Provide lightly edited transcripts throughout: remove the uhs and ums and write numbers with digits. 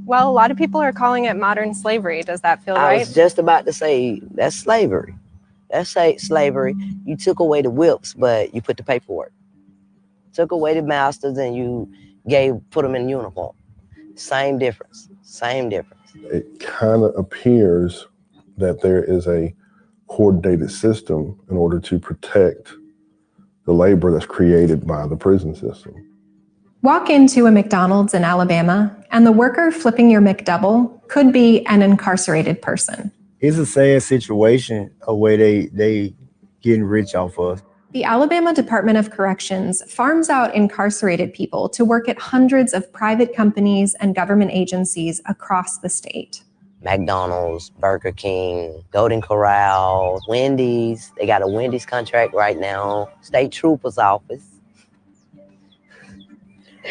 Well, a lot of people are calling it modern slavery. Does that feel I right? was just about to say that's slavery. That's slavery. You took away the whips, but you put the paperwork. Took away the masters and you put them in uniform. Same difference. Same difference. It kind of appears that there is a coordinated system in order to protect the labor that's created by the prison system. Walk into a McDonald's in Alabama, and the worker flipping your McDouble could be an incarcerated person. It's a sad situation of where they getting rich off us. The Alabama Department of Corrections farms out incarcerated people to work at hundreds of private companies and government agencies across the state. McDonald's, Burger King, Golden Corral, Wendy's. They got a Wendy's contract right now. State Trooper's office.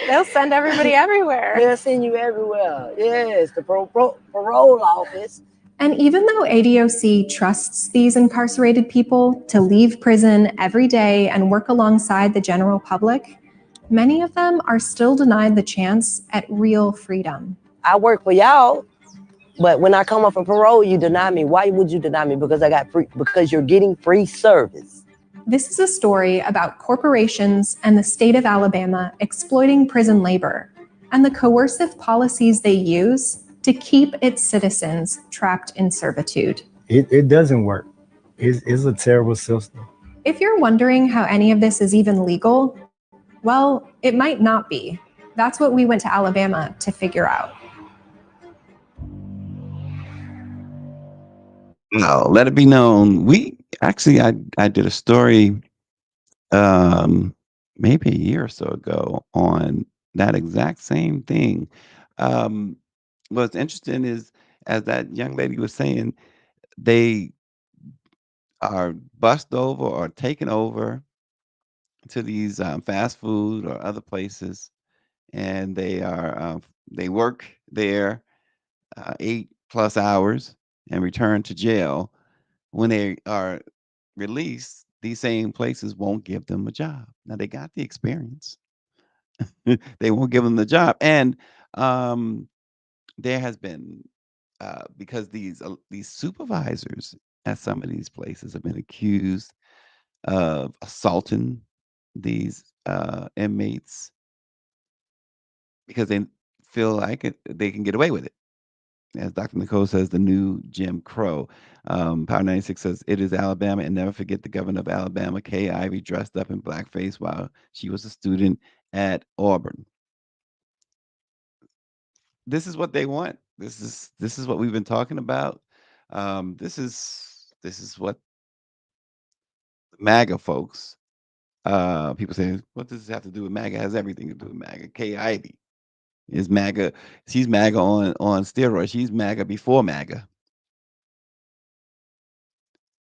They'll send everybody everywhere. They'll send you everywhere. Yes, the parole office. And even though ADOC trusts these incarcerated people to leave prison every day and work alongside the general public, many of them are still denied the chance at real freedom. I work for y'all, but when I come up from parole, you deny me. Why would you deny me? Because because you're getting free service. This is a story about corporations and the state of Alabama exploiting prison labor and the coercive policies they use to keep its citizens trapped in servitude. It doesn't work. It's a terrible system. If you're wondering how any of this is even legal, well, it might not be. That's what we went to Alabama to figure out. No, let it be known. I did a story maybe a year or so ago on that exact same thing. What's interesting is, as that young lady was saying, they are bussed over or taken over to these fast food or other places, and they work there 8+ hours and return to jail. When they are released, these same places won't give them a job. Now they got the experience. They won't give them the job. And there has been because these supervisors at some of these places have been accused of assaulting these inmates because they feel like they can get away with it. As Dr. Nicole says, the new Jim Crow. Power 96 says, it is Alabama, and never forget the governor of Alabama, Kay Ivey, dressed up in blackface while she was a student at Auburn. This is what they want. This is what we've been talking about. This is what MAGA folks. People say, what does this have to do with MAGA? It has everything to do with MAGA. Kay Ivey is MAGA. She's MAGA on steroids. She's MAGA before MAGA.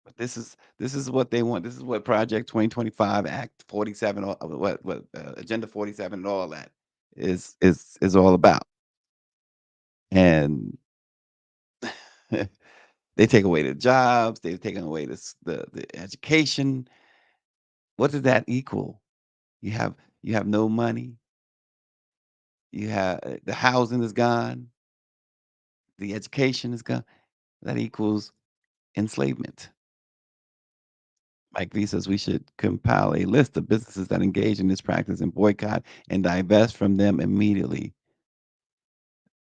But this is what they want. This is what Project 2025 Act 47 or what Agenda 47 and all that is all about. And they take away the jobs, they've taken away the education. What does that equal? You have no money. You have the housing is gone. The education is gone. That equals enslavement. Mike V says we should compile a list of businesses that engage in this practice and boycott and divest from them immediately.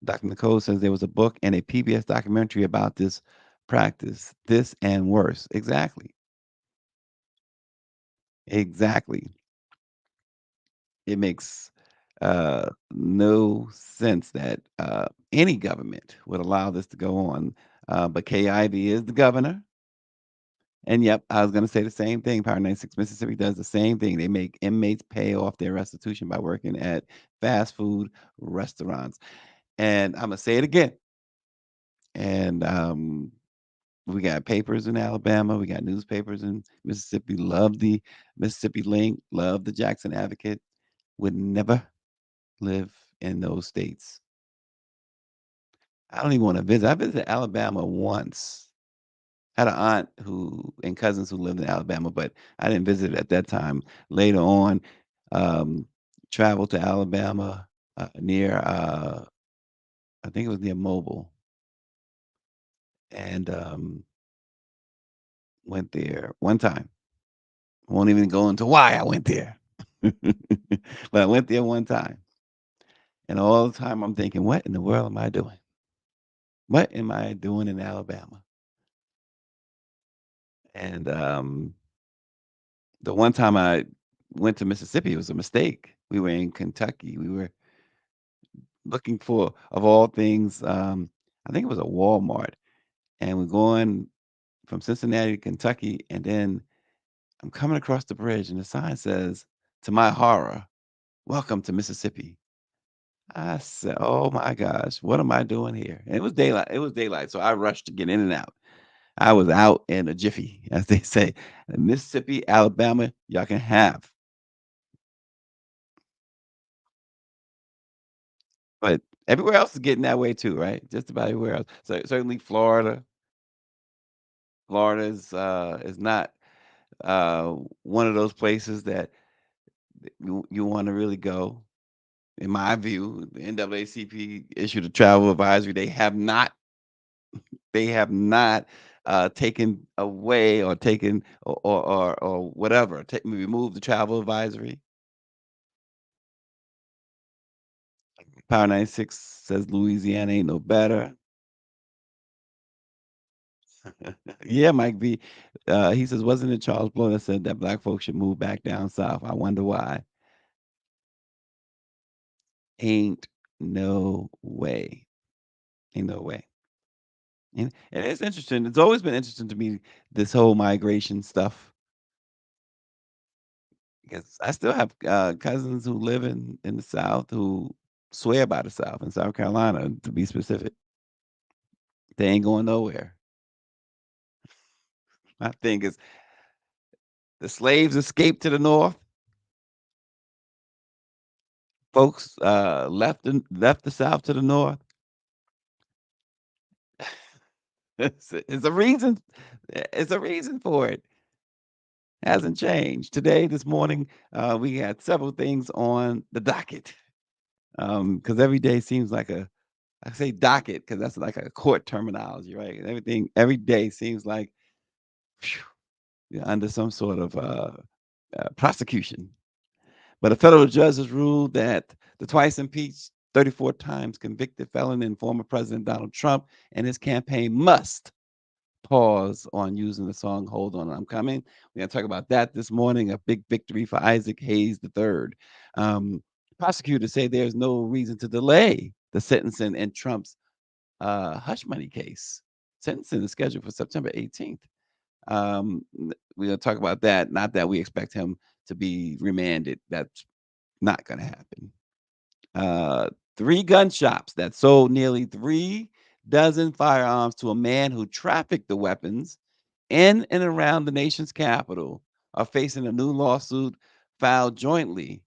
Dr. Nicole says there was a book and a PBS documentary about this practice, this and worse. Exactly. Exactly. It makes no sense that any government would allow this to go on. But KIV is the governor. And yep, I was going to say the same thing. Power 96 Mississippi does the same thing. They make inmates pay off their restitution by working at fast food restaurants. And I'm going to say it again. And we got papers in Alabama. We got newspapers in Mississippi. Love the Mississippi Link. Love the Jackson Advocate. Would never live in those states. I don't even want to visit. I visited Alabama once. I had an aunt and cousins who lived in Alabama, but I didn't visit at that time. Later on, traveled to Alabama near I think it was near Mobile, and went there one time. Won't even go into why I went there, but I went there one time, and all the time I'm thinking, what in the world am I doing? What am I doing in Alabama? And the one time I went to Mississippi, it was a mistake. We were in Kentucky. We were looking for, of all things, I think it was a Walmart, and we're going from Cincinnati to Kentucky, and then I'm coming across the bridge, and the sign says, to my horror, welcome to Mississippi. I said, oh my gosh, what am I doing here? And it was daylight. It was daylight. So I rushed to get in and out. I was out in a jiffy, as they say. Mississippi, Alabama, y'all can have. But everywhere else is getting that way too, right? Just about everywhere else. So certainly Florida. Florida is not uh one of those places that you want to really go. In my view, the NAACP issued a travel advisory. They have not taken away or taken or whatever. Remove the travel advisory. Power 96 says Louisiana ain't no better. Yeah, Mike B. He says, wasn't it Charles Blow that said that black folks should move back down south? I wonder why. Ain't no way. Ain't no way. And it's interesting. It's always been interesting to me, this whole migration stuff, because I still have cousins who live in the South who swear by the South, in South Carolina, to be specific. They ain't going nowhere. My thing is, the slaves escaped to the North. Folks left the South to the North. It's a reason. It's a reason for it. Hasn't changed. Today, this morning, we had several things on the docket. Because every day seems like I say docket because that's like a court terminology, right? Every day seems like phew, you're under some sort of prosecution. But a federal judge has ruled that the twice impeached, 34 times convicted felon and former President Donald Trump and his campaign must pause on using the song Hold On, I'm Coming. We're going to talk about that this morning, a big victory for Isaac Hayes III. Um, prosecutors say there's no reason to delay the sentencing in Trump's hush money case. Sentencing is scheduled for September 18th. We're going to talk about that. Not that we expect him to be remanded. That's not going to happen. Uh, 3 gun shops that sold nearly 3 dozen firearms to a man who trafficked the weapons in and around the nation's capital are facing a new lawsuit filed jointly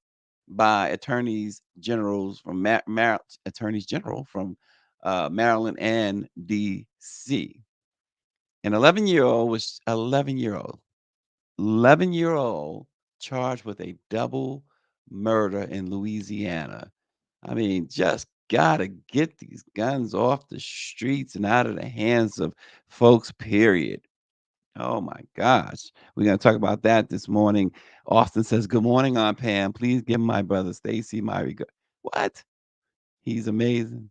by attorneys general from Maryland and D.C. An 11-year old charged with a double murder in Louisiana. I mean, just gotta get these guns off the streets and out of the hands of folks, period. Oh my gosh. We're gonna talk about that this morning. Austin says, good morning, Aunt Pam. Please give my brother Stacy my regard. What? He's amazing.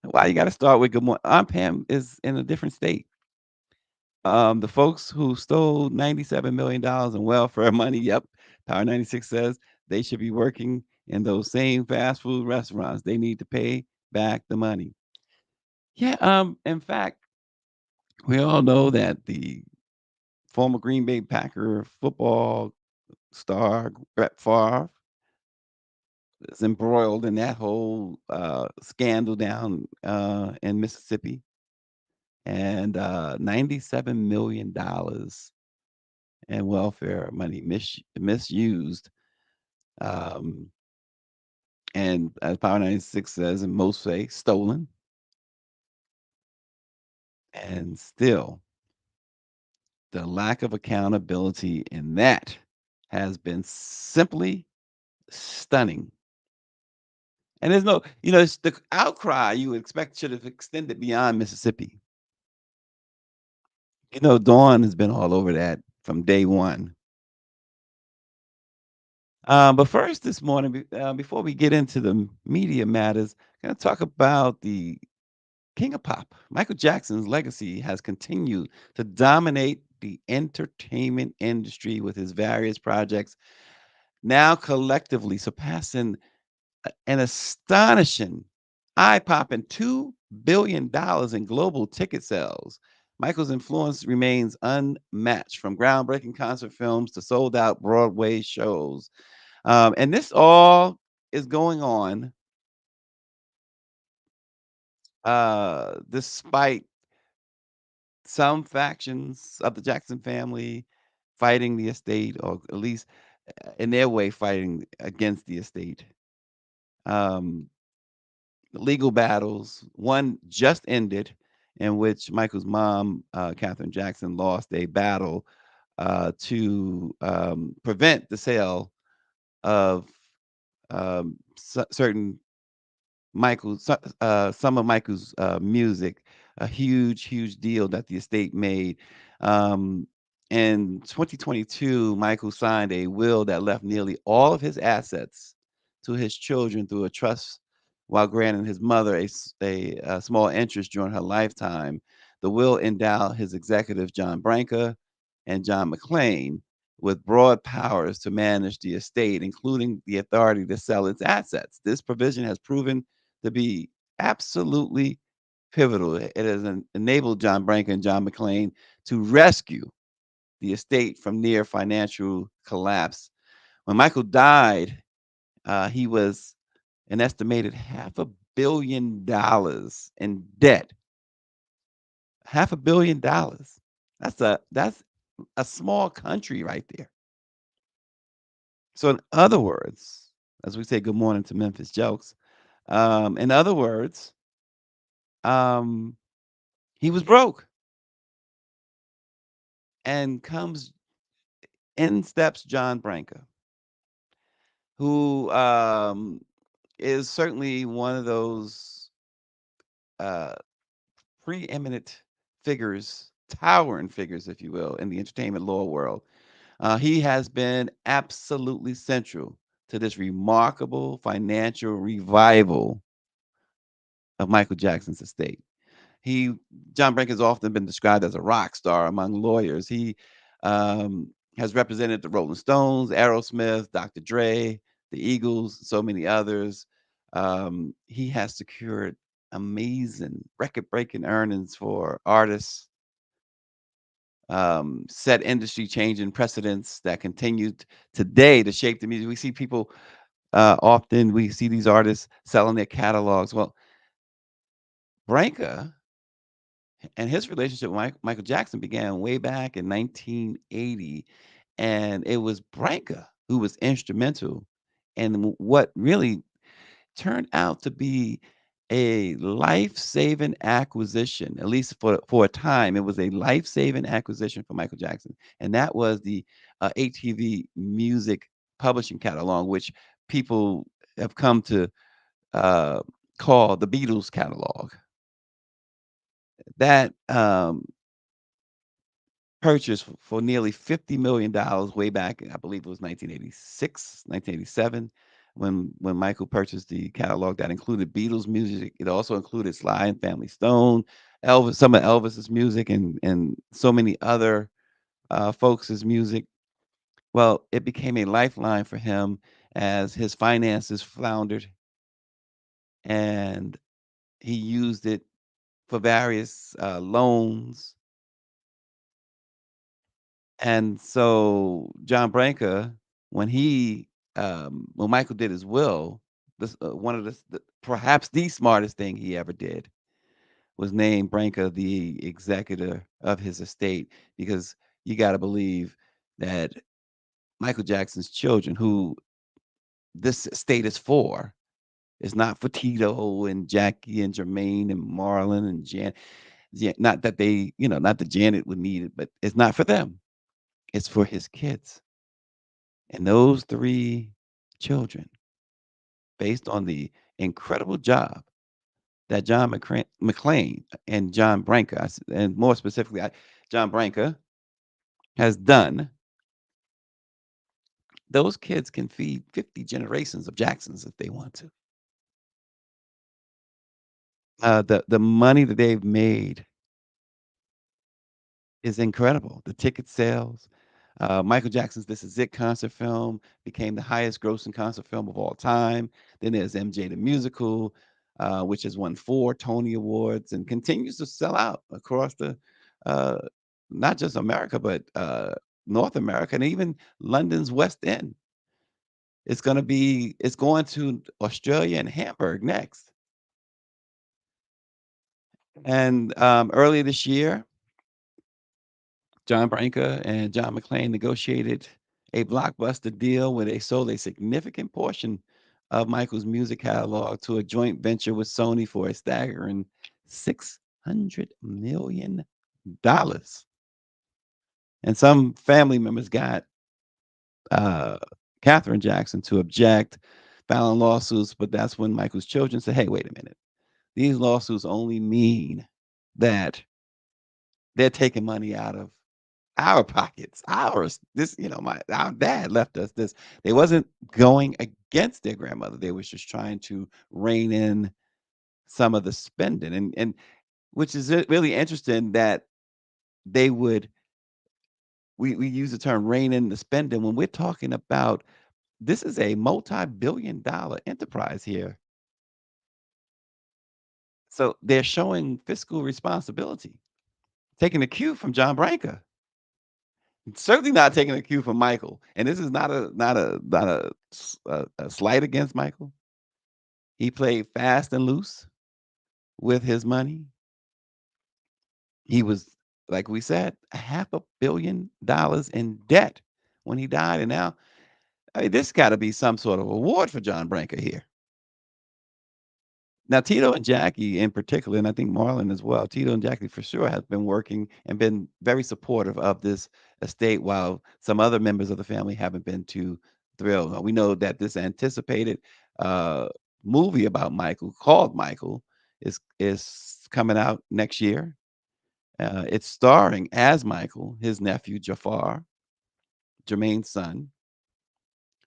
Why you gotta start with good morning? Aunt Pam is in a different state. The folks who stole $97 million in welfare money, yep, Power 96 says they should be working in those same fast food restaurants. They need to pay back the money. Yeah, in fact, we all know that the former Green Bay Packer football star Brett Favre is embroiled in that whole scandal down in Mississippi, and $97 million and welfare money misused. Um, and as Power 96 says, and most say stolen. And still, the lack of accountability in that has been simply stunning. And there's no, it's the outcry you would expect should have extended beyond Mississippi. Dawn has been all over that from day one. But first, this morning, before we get into the media matters, I'm going to talk about the King of Pop. Michael Jackson's legacy has continued to dominate the entertainment industry with his various projects, now collectively surpassing an astonishing, eye-popping $2 billion in global ticket sales. Michael's influence remains unmatched, from groundbreaking concert films to sold-out Broadway shows. And this all is going on despite some factions of the Jackson family fighting the estate, or at least in their way fighting against the estate. Um, Legal battles. One just ended, in which Michael's mom, Catherine Jackson, lost a battle to prevent the sale of certain some of Michael's music. A huge, huge deal that the estate made. Um, in 2022, Michael signed a will that left nearly all of his assets to his children through a trust, while granting his mother a small interest during her lifetime. The will endowed his executives, John Branca and John McClain, with broad powers to manage the estate, including the authority to sell its assets. This provision has proven to be absolutely pivotal. It has enabled John Branca and John McClain to rescue the estate from near financial collapse. When Michael died, he was an estimated $500 million in debt. $500 million. That's a small country right there. So, in other words, as we say, good morning to Memphis jokes. In other words, um, he was broke, and comes in steps John Branca, who is certainly one of those uh, preeminent figures, towering figures, if you will, in the entertainment law world. He has been absolutely central to this remarkable financial revival of Michael Jackson's estate. He John Branca has often been described as a rock star among lawyers. He um, has represented the Rolling Stones, Aerosmith, Dr. Dre, the Eagles, so many others. He has secured amazing record-breaking earnings for artists, set industry-changing precedents that continued today to shape the music. We see people often. We see these artists selling their catalogs. Well, Branca and his relationship with Michael Jackson began way back in 1980, and it was Branca who was instrumental in what really turned out to be a life-saving acquisition. At least for a time, it was a life-saving acquisition for Michael Jackson, and that was the ATV Music Publishing catalog, which people have come to uh, call the Beatles catalog. That purchase for nearly $50 million way back, I believe it was 1986, 1987, when Michael purchased the catalog that included Beatles music. It also included Sly and Family Stone, Elvis, some of Elvis's music, and so many other folks' music. Well, it became a lifeline for him as his finances floundered, and he used it for various loans. And so John Branca, when Michael did his will, this one of perhaps the smartest thing he ever did was name Branca the executor of his estate, because you got to believe that Michael Jackson's children, who this estate is for, is not for Tito and Jackie and Jermaine and Marlon and Jan. Not that not that Janet would need it, but it's not for them. It's for his kids. And those three children, based on the incredible job that John McClain and John Branca, and more specifically, John Branca, has done, those kids can feed 50 generations of Jacksons if they want to. The money that they've made is incredible. The ticket sales. Michael Jackson's This Is It concert film became the highest grossing concert film of all time. Then there's MJ the Musical, which has won 4 Tony Awards and continues to sell out across the, not just America, but North America and even London's West End. It's going to Australia and Hamburg next. And earlier this year, John Branca and John McClain negotiated a blockbuster deal where they sold a significant portion of Michael's music catalog to a joint venture with Sony for a staggering $600 million. And some family members got Catherine Jackson to object, filing lawsuits, but that's when Michael's children said, hey, wait a minute. These lawsuits only mean that they're taking money out of our pockets, ours. This, our dad left us this. They wasn't going against their grandmother. They was just trying to rein in some of the spending, and which is really interesting that they would. We use the term rein in the spending when we're talking about this is a multi-billion-dollar enterprise here. So they're showing fiscal responsibility, taking a cue from John Branca. Certainly not taking a cue from Michael. And this is not a slight against Michael. He played fast and loose with his money. He was, like we said, $500 million in debt when he died. And now, this got to be some sort of award for John Branca here. Now, Tito and Jackie in particular, and I think Marlon as well, Tito and Jackie for sure have been working and been very supportive of this estate, while some other members of the family haven't been too thrilled. Now, we know that this anticipated movie about Michael, called Michael, is coming out next year. It's starring as Michael, his nephew Jafar, Jermaine's son,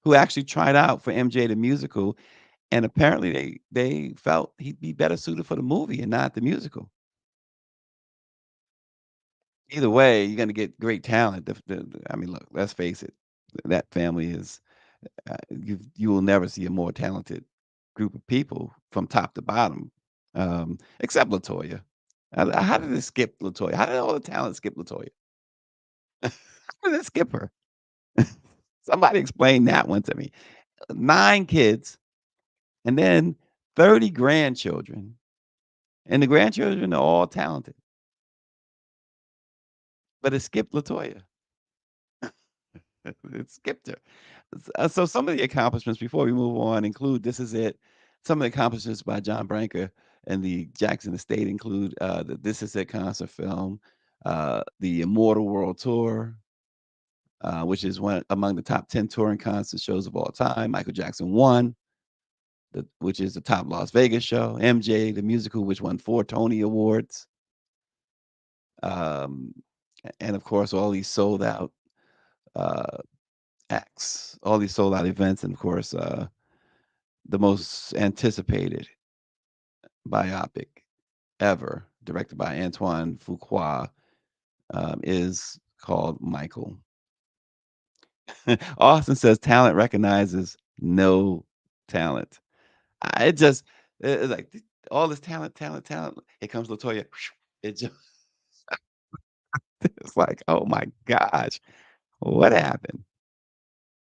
who actually tried out for MJ the Musical. And apparently they felt he'd be better suited for the movie and not the musical. Either way, you're going to get great talent. I mean, look, let's face it. That family is, you will never see a more talented group of people from top to bottom, except LaToya. How did it skip LaToya? How did all the talent skip LaToya? How did it skip her? Somebody explain that one to me. 9 kids and then 30 grandchildren. And the grandchildren are all talented. But it skipped LaToya. It skipped her. So some of the accomplishments before we move on include This Is It. Some of the accomplishments by John Branca and the Jackson Estate include the This Is It concert film, the Immortal World Tour, which is one among the top 10 touring concert shows of all time. Michael Jackson won, which is the top Las Vegas show. MJ the Musical, which won 4 Tony Awards. And of course, all these sold out acts, all these sold out events, and of course, the most anticipated biopic ever, directed by Antoine Fuqua, is called Michael. Austin says talent recognizes no talent. It's like all this talent. Here comes LaToya. It just, it's like, oh my gosh, what happened?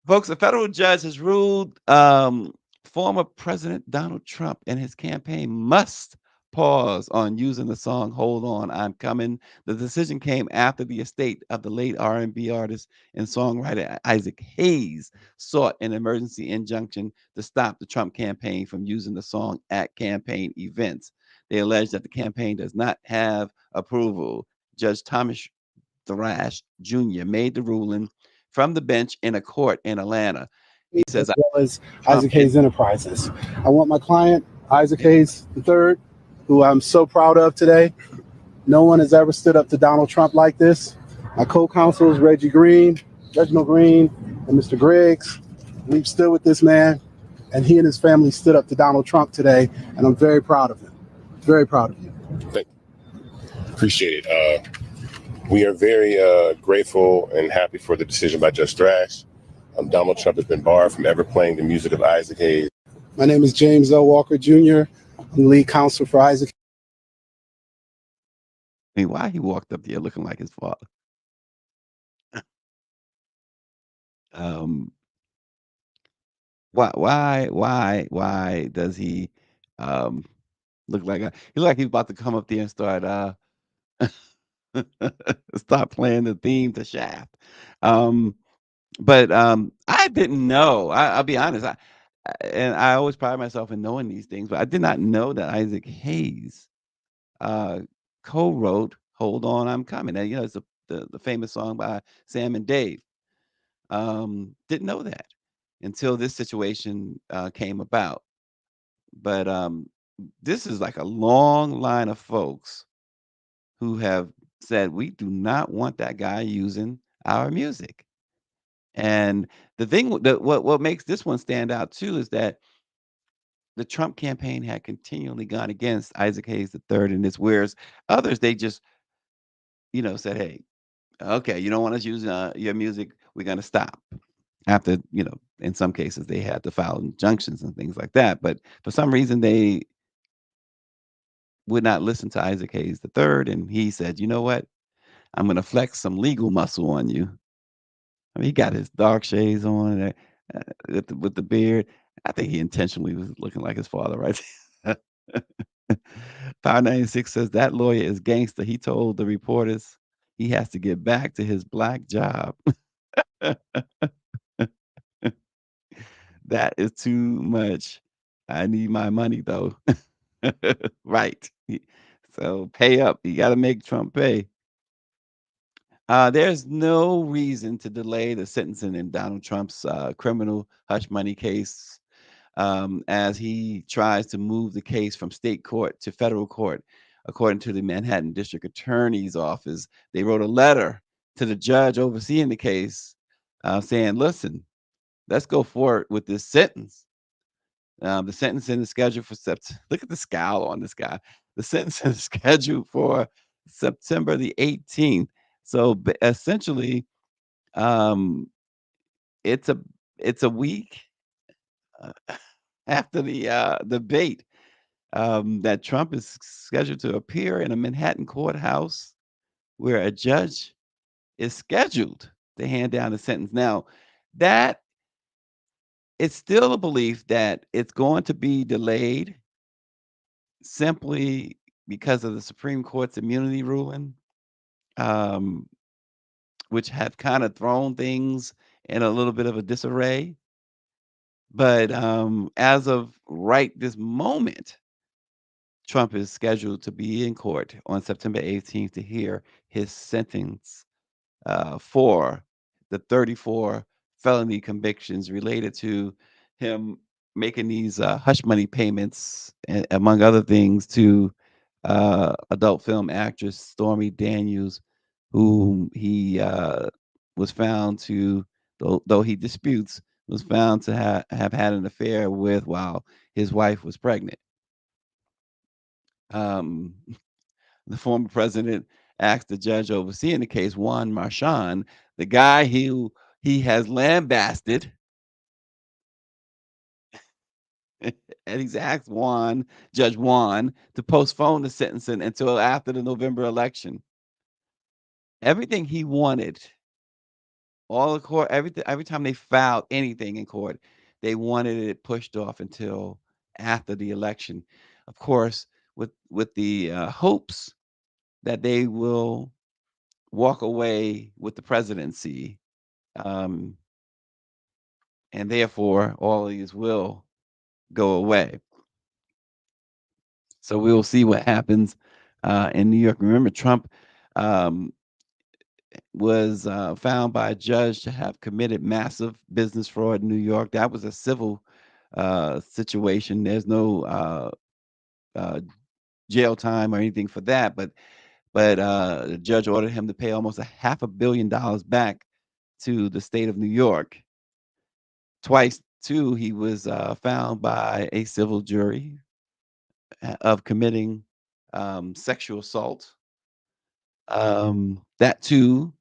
Folks, a federal judge has ruled former President Donald Trump and his campaign must pause on using the song Hold On, I'm Coming. The decision came after the estate of the late R&B artist and songwriter Isaac Hayes sought an emergency injunction to stop the Trump campaign from using the song at campaign events. They allege that the campaign does not have approval. Judge Thomas Thrash Jr. made the ruling from the bench in a court in Atlanta. He says, as well as Isaac Hayes Enterprises. I want my client Isaac Hayes III, who I'm so proud of today. No one has ever stood up to Donald Trump like this. My co-counsels, Reginald Green, and Mr. Griggs, we've stood with this man, and he and his family stood up to Donald Trump today, and I'm very proud of him. Very proud of you. Thank you. Appreciate it. We are very grateful and happy for the decision by Judge Thrash. Donald Trump has been barred from ever playing the music of Isaac Hayes. My name is James L. Walker Jr. I'm the lead counsel for Isaac. I mean, why he walked up there looking like his father? Um, why does he look like he look like he's about to come up there and start playing the theme to Shaft? But I didn't know. I'll be honest. And I always pride myself in knowing these things, but I did not know that Isaac Hayes uh, co-wrote "Hold On, I'm Coming." And, it's the famous song by Sam and Dave. Didn't know that until this situation came about. But this is like a long line of folks who have said we do not want that guy using our music. And the thing that what makes this one stand out too is that the Trump campaign had continually gone against Isaac Hayes III and this, whereas others they just said, hey, okay, you don't want us using your music, we're going to stop. After in some cases they had to file injunctions and things like that, but for some reason they would not listen to Isaac Hayes III, and he said, you know what, I'm going to flex some legal muscle on you. I mean, he got his dark shades on with the beard. I think he intentionally was looking like his father, right? Power 96 says that lawyer is gangster. He told the reporters he has to get back to his black job. That is too much. I need my money though. Right. So pay up. You got to make Trump pay. There's no reason to delay the sentencing in Donald Trump's criminal hush money case as he tries to move the case from state court to federal court. According to the Manhattan District Attorney's Office, they wrote a letter to the judge overseeing the case saying, listen, let's go forward with this sentence. The sentencing is scheduled for look at the scowl on this guy. The sentencing is scheduled for September the 18th. So essentially, um, it's a week uh, after the debate that Trump is scheduled to appear in a Manhattan courthouse where a judge is scheduled to hand down a sentence. Now, that it's still a belief that it's going to be delayed simply because of the Supreme Court's immunity ruling, um, which have kind of thrown things in a little bit of a disarray. But as of right this moment, Trump is scheduled to be in court on September 18th to hear his sentence for the 34 felony convictions related to him making these hush money payments, among other things, to adult film actress Stormy Daniels, whom he was found to, though he disputes, was found to have had an affair with while his wife was pregnant. Um, the former president asked the judge overseeing the case, Juan Marchand, the guy who he has lambasted, and he's asked Judge Juan, to postpone the sentencing until after the November election. Everything he wanted, all the court, every time they filed anything in court, they wanted it pushed off until after the election. Of course, with the hopes that they will walk away with the presidency, um, and therefore all of these will go away. So we will see what happens in New York. Remember, Trump um, was found by a judge to have committed massive business fraud in New York. That was a civil situation. There's no jail time or anything for that, but the judge ordered him to pay almost $500 million back to the state of New York. Twice, too, he was found by a civil jury of committing sexual assault. That too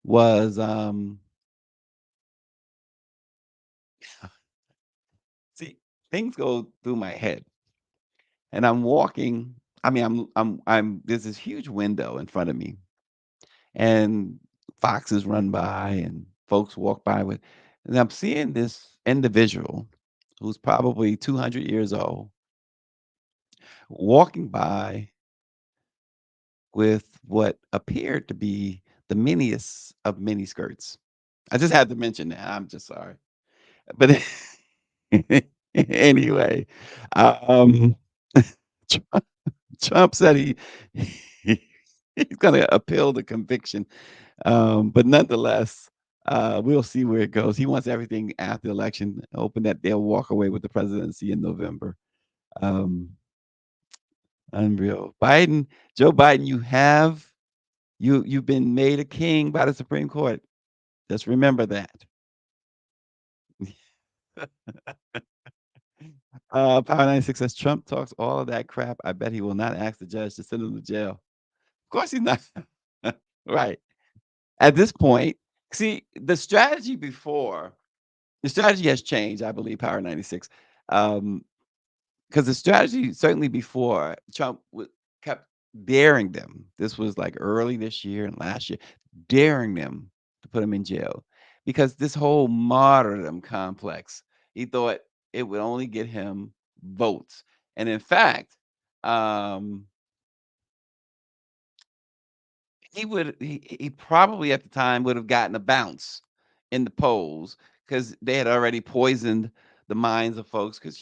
was see, things go through my head, and I'm walking. I mean, I'm. There's this huge window in front of me, and foxes run by, and folks walk by with, and I'm seeing this individual who's probably 200 years old walking by with what appeared to be the miniest of mini skirts. I just had to mention that. I'm just sorry. But anyway, um, Trump, Trump said he he's going to appeal the conviction, but nonetheless, we'll see where it goes. He wants everything after the election, hoping that they'll walk away with the presidency in November. Um, Unreal. Biden, Joe Biden, you've been made a king by the Supreme Court. Just remember that. Power 96 says Trump talks all of that crap. I bet he will not ask the judge to send him to jail. Of course he's not. Right. At this point, see, the strategy has changed, I believe, Power 96. Because the strategy certainly before Trump kept daring them. This was like early this year and last year, daring them to put him in jail because this whole martyrdom complex. He thought it would only get him votes, and in fact, um, he probably at the time would have gotten a bounce in the polls because they had already poisoned the minds of folks. Because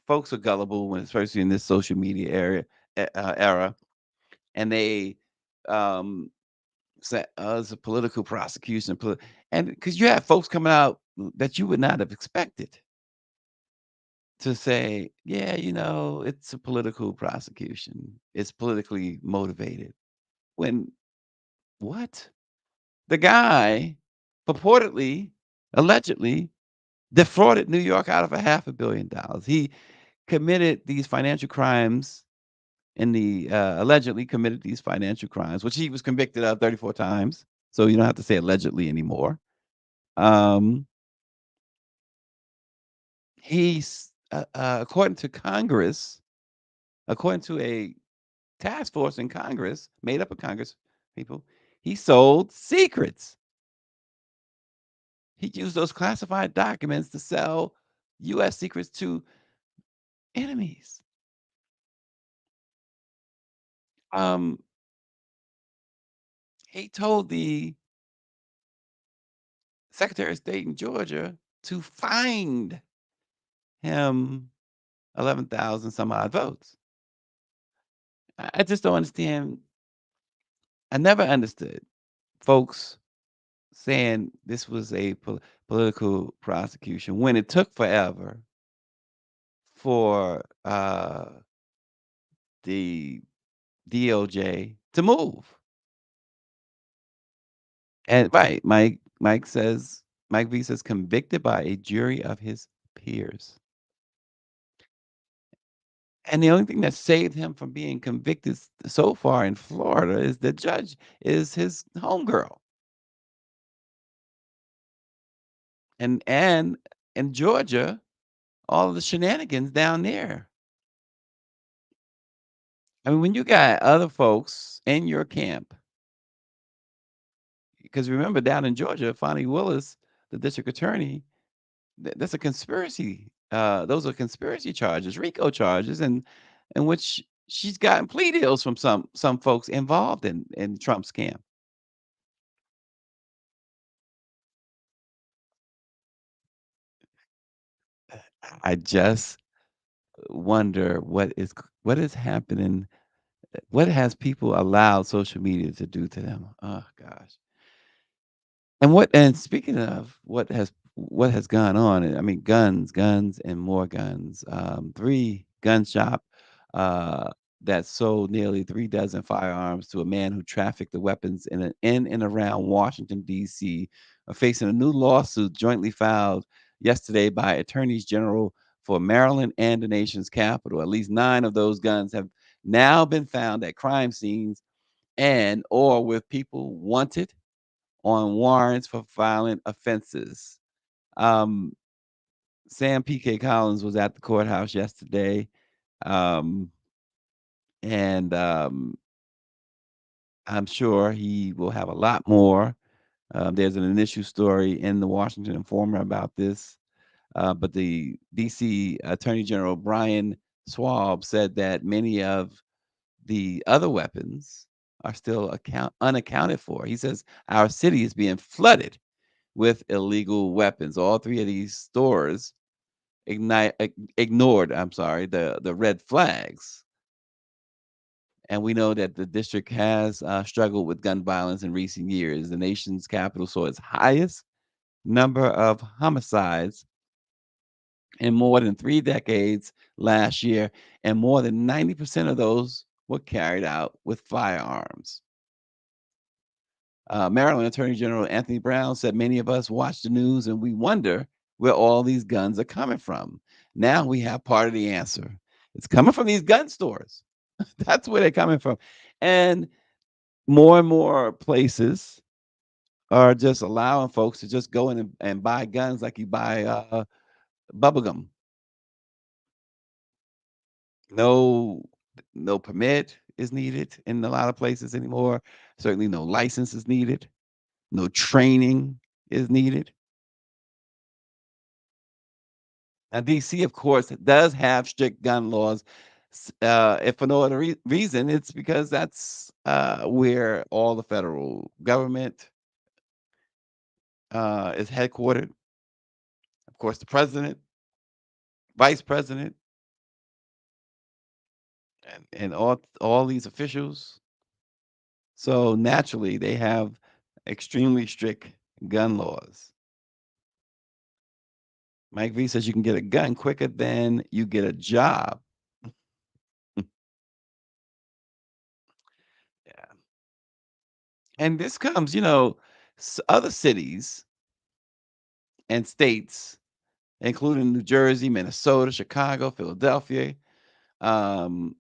folks are gullible when, especially in this social media era, and they um, say, "Oh, it's a political prosecution," and because you have folks coming out that you would not have expected to say, "Yeah, it's a political prosecution. It's politically motivated." When what? The guy purportedly, allegedly defrauded New York out of a $500 million. He committed these financial crimes allegedly committed these financial crimes, which he was convicted of 34 times. So you don't have to say allegedly anymore. Um, he's, according to Congress, according to a task force in Congress, made up of Congress people, he sold secrets. He used those classified documents to sell U.S. secrets to enemies. Um, he told the Secretary of State in Georgia to find him 11,000 some odd votes. I just don't understand. I never understood folks saying this was a political prosecution when it took forever for the DOJ to move. And right, Mike V says convicted by a jury of his peers. And the only thing that saved him from being convicted so far in Florida is the judge is his homegirl. And in Georgia, all of the shenanigans down there. I mean, when you got other folks in your camp, because remember down in Georgia, Fonnie Willis, the district attorney, that's a conspiracy. Those are conspiracy charges, RICO charges, and in which she's gotten plea deals from some folks involved in Trump's camp. I just wonder what is happening. What has people allowed social media to do to them? Oh gosh. And speaking of what has gone on, I mean guns and more guns. 3 gun shop uh, that sold nearly 3 dozen firearms to a man who trafficked the weapons in and around Washington, D.C., are facing a new lawsuit jointly filed yesterday by attorneys general for Maryland and the nation's capital. At least 9 of those guns have now been found at crime scenes and or with people wanted on warrants for violent offenses. Um, Sam P.K. Collins was at the courthouse yesterday, um, and I'm sure he will have a lot more. There's an initial story in the Washington Informer about this, but the D.C. Attorney General Brian Schwab said that many of the other weapons are still unaccounted for. He says our city is being flooded with illegal weapons. All 3 of these stores ignored, I'm sorry, the red flags. And we know that the district has struggled with gun violence in recent years. The nation's capital saw its highest number of homicides in more than 3 decades last year, and more than 90% of those were carried out with firearms. Maryland Attorney General Anthony Brown said many of us watch the news and we wonder where all these guns are coming from. Now we have part of the answer. It's coming from these gun stores. That's where they're coming from. And more places are just allowing folks to just go in and buy guns like you buy bubble gum. No, no permit is needed in a lot of places anymore. Certainly no license is needed. No training is needed. Now, DC, of course, does have strict gun laws. If for no other reason, it's because that's where all the federal government is headquartered. Of course, the president, vice president, and all these officials. So naturally, they have extremely strict gun laws. Mike V says you can get a gun quicker than you get a job. Yeah. And this comes, other cities and states, including New Jersey, Minnesota, Chicago, Philadelphia, um,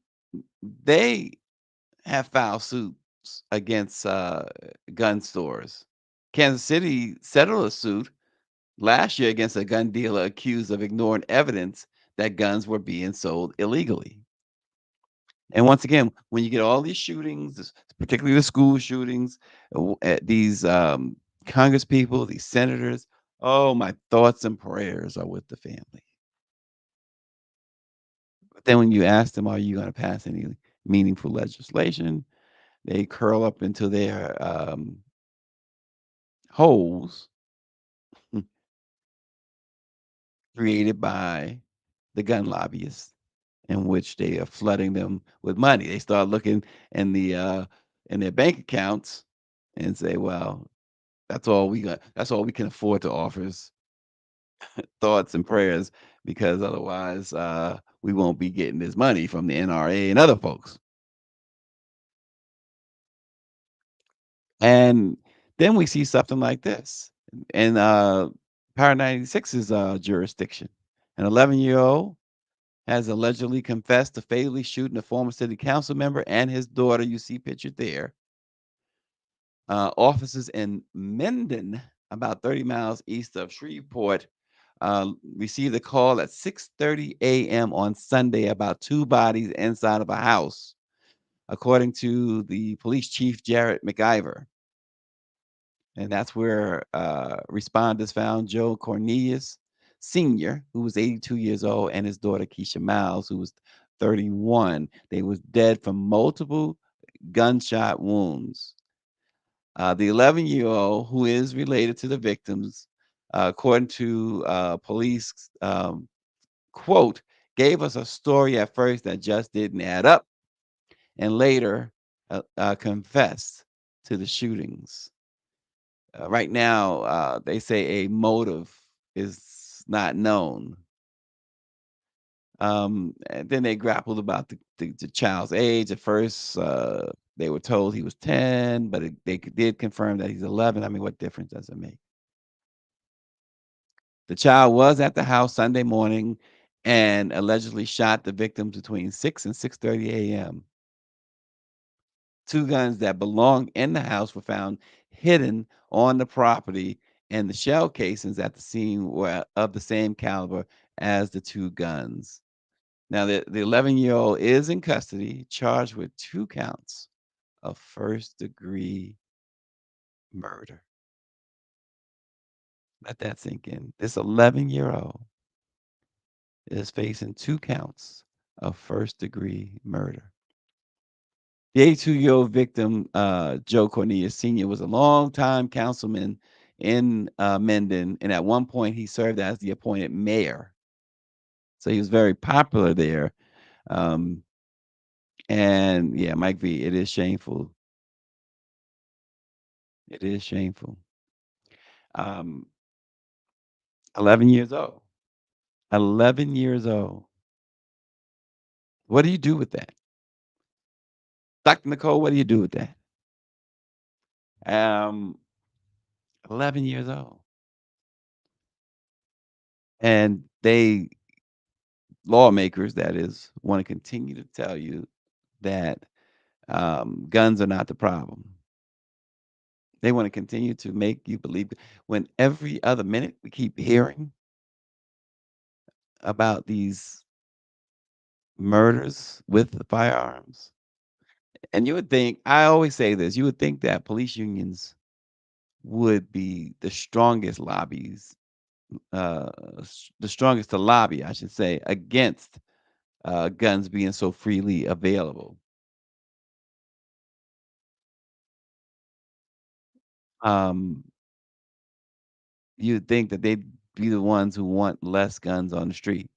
they have filed suits against gun stores. Kansas City settled a suit last year against a gun dealer accused of ignoring evidence that guns were being sold illegally. And once again, when you get all these shootings, particularly the school shootings, these Congress people, these senators, oh, my thoughts and prayers are with the family. But then when you ask them, are you going to pass any meaningful legislation? They curl up into their holes created by the gun lobbyists, in which they are flooding them with money. They start looking in their bank accounts and say, well, that's all we got. That's all we can afford to offer is thoughts and prayers, because otherwise we won't be getting this money from the NRA and other folks. And then we see something like this in Power 96's jurisdiction. An 11-year-old has allegedly confessed to fatally shooting a former city council member and his daughter. You see pictured there. Officers in Mendon, about 30 miles east of Shreveport, received a call at 6:30 a.m. on Sunday about 2 bodies inside of a house, according to the police chief, Jarrett McIver. And that's where responders found Joe Cornelius Sr., who was 82 years old, and his daughter, Keisha Miles, who was 31. They was dead from multiple gunshot wounds. The 11-year-old, who is related to the victims, according to police, quote, gave us a story at first that just didn't add up, and later confessed to the shootings. Right now, they say a motive is not known. And then they grappled about the child's age. At first, they were told he was 10, but they did confirm that he's 11. I mean, what difference does it make? The child was at the house Sunday morning and allegedly shot the victims between 6 and 6:30 a.m. Two guns that belonged in the house were found hidden on the property, and the shell casings at the scene were of the same caliber as the two guns. Now, the 11-year-old is in custody, charged with 2 counts of first-degree murder. Let that sink in. This 11-year-old is facing 2 counts of first-degree murder. The 82-year-old victim, Joe Cornelius Sr., was a longtime councilman in Mendon, and at one point he served as the appointed mayor. So he was very popular there. Um, and yeah, Mike V, it is shameful. It is shameful. 11 years old. 11 years old. What do you do with that? Dr. Nicole, what do you do with that? 11 years old. And they, lawmakers, that is, want to continue to tell you that guns are not the problem. They want to continue to make you believe when every other minute we keep hearing about these murders with the firearms. And you would think, I always say this, you would think that police unions would be the strongest lobbies, the strongest to lobby, I should say, against guns being so freely available. Um, you'd think that they'd be the ones who want less guns on the street.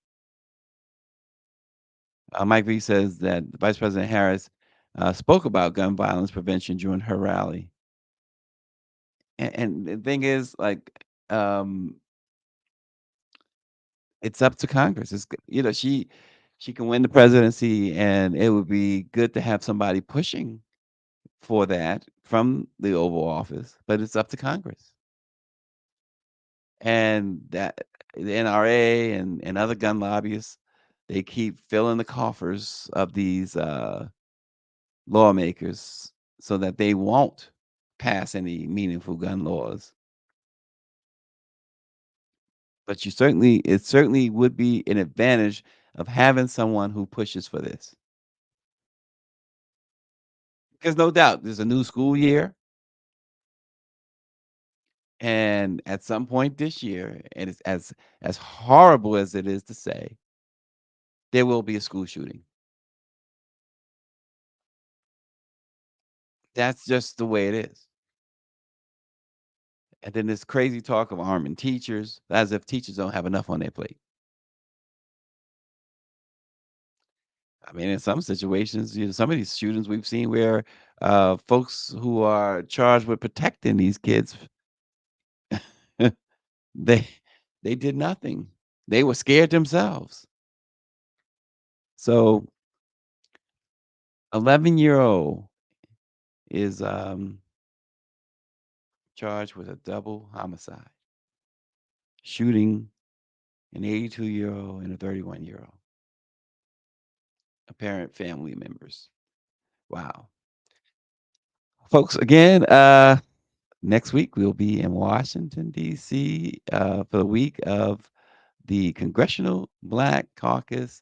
Mike V says that Vice President Harris spoke about gun violence prevention during her rally. And the thing is, like, um, it's up to Congress. She can win the presidency, and it would be good to have somebody pushing for that from the Oval Office, but it's up to Congress. And that the NRA and other gun lobbyists, they keep filling the coffers of these lawmakers so that they won't pass any meaningful gun laws. But it certainly would be an advantage of having someone who pushes for this. Because no doubt there's a new school year, and at some point this year, and it's as horrible as it is to say, there will be a school shooting. That's just the way it is. And then this crazy talk of arming teachers, as if teachers don't have enough on their plate. I mean, in some situations, some of these shootings we've seen where folks who are charged with protecting these kids, they they did nothing. They were scared themselves. So 11-year-old is charged with a double homicide, shooting an 82-year-old and a 31-year-old, apparent family members. Wow. Folks, again, next week we'll be in Washington, D.C. For the week of the Congressional Black Caucus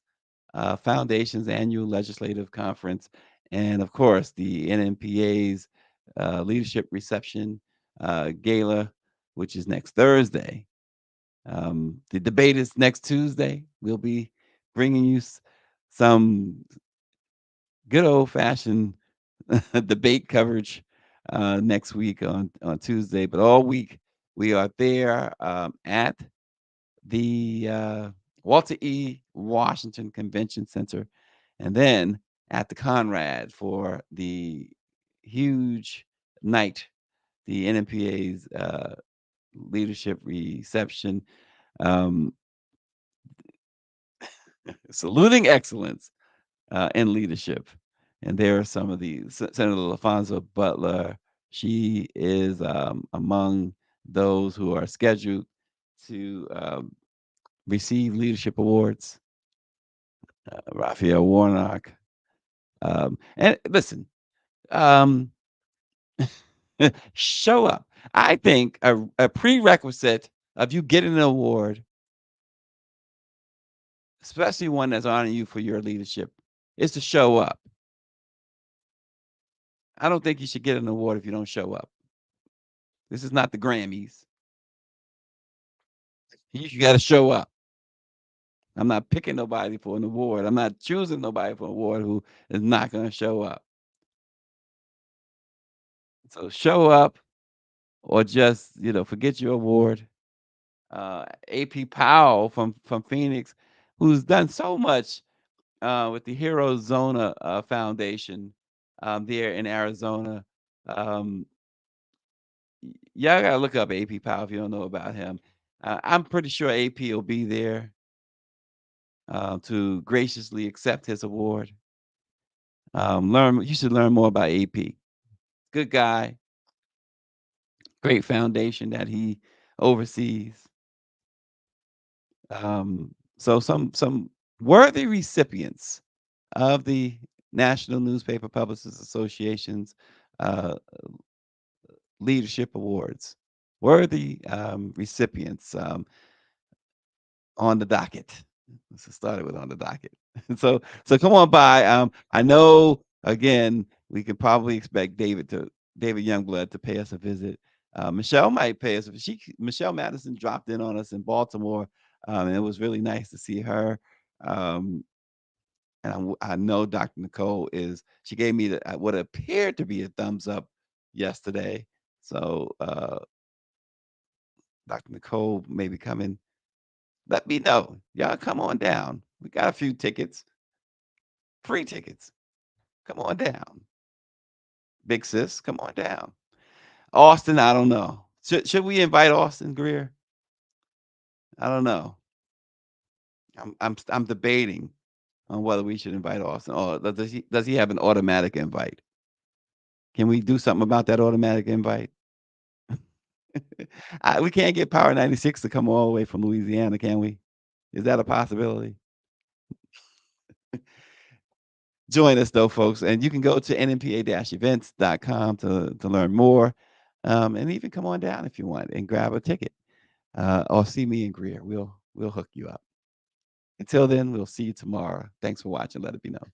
Foundation's annual legislative conference, and of course the NMPA's leadership reception gala, which is next Thursday. The debate is next Tuesday. We'll be bringing you some good old fashioned debate coverage next week on Tuesday, but all week we are there at the Walter E. Washington Convention Center, and then at the Conrad for the huge night, the NMPA's leadership reception. Um, Saluting excellence in leadership. And there are some of these. Senator LaFonso Butler, she is among those who are scheduled to receive leadership awards. Raphael Warnock. And listen, show up. I think a prerequisite of you getting an award, especially one that's honoring you for your leadership, is to show up. I don't think you should get an award if you don't show up. This is not the Grammys. You got to show up. I'm not picking nobody for an award. I'm not choosing nobody for an award who is not going to show up. So show up or just, forget your award. AP Powell from Phoenix, who's done so much with the Hero Zona Foundation there in Arizona. Y'all gotta look up AP Powell if you don't know about him. I'm pretty sure AP will be there to graciously accept his award. You should learn more about AP. Good guy, great foundation that he oversees. So some worthy recipients of the National Newspaper Publishers Association's leadership awards. Worthy recipients on the docket. Let's start it with on the docket. So come on by. I know again we could probably expect David Youngblood to pay us a visit. Michelle might pay us. Michelle Madison dropped in on us in Baltimore, and it was really nice to see her. And I know Dr. Nicole she gave me what appeared to be a thumbs up yesterday. So Dr. Nicole may be coming. Let me know. Y'all come on down. We got a few tickets, free tickets. Come on down. Big sis, come on down. Austin, I don't know. Should we invite Austin Greer? I don't know. I'm debating on whether we should invite Austin or does he have an automatic invite? Can we do something about that automatic invite? We can't get Power 96 to come all the way from Louisiana, can we? Is that a possibility? Join us though, folks, and you can go to nmpa-events.com to learn more, and even come on down if you want and grab a ticket, or see me and Greer. We'll hook you up. Until then, we'll see you tomorrow. Thanks for watching. Let it be known.